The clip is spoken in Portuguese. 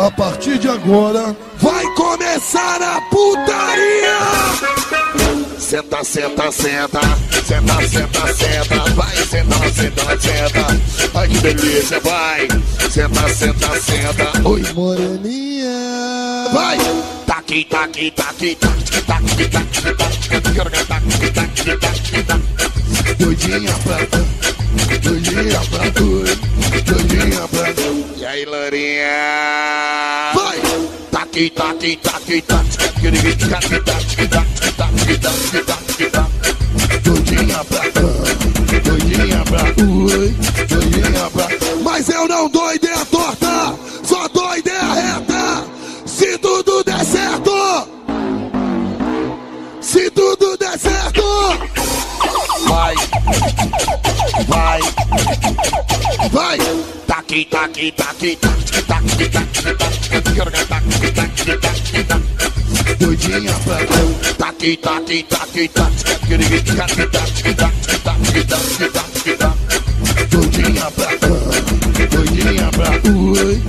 A partir de agora vai começar a putaria! Senta, senta, senta, senta, senta, senta, vai, senta, senta, senta, ai que delícia, vai, senta, senta, senta, Oi, moreninha! vai, taqui, taqui, taqui, taqui, taqui, taqui, taqui, taqui, taqui, taqui, Doidinha pra tu, doidinha pra tu, doidinha pra tu. e aí, Lourinha? Vai! Taqui, taqui, taqui, taqui, taqui, taqui, taqui, taqui, taqui, taqui, taqui. Doidinha pra tu, doidinha pra tu, oi, doidinha pra tu. Mas eu não dou ideia torta, só dou ideia reta. Se tudo der certo, se tudo der certo, Vai, vai, vai! taqui, taqui, taqui, taqui, taqui, taqui, taqui, taqui, taqui, taqui. Doidinha pra tu, Taqui, taqui, taqui, taqui, taqui, taqui, taqui, taqui, taqui, taqui. doidinha pra tu, doidinha pra tu, oi,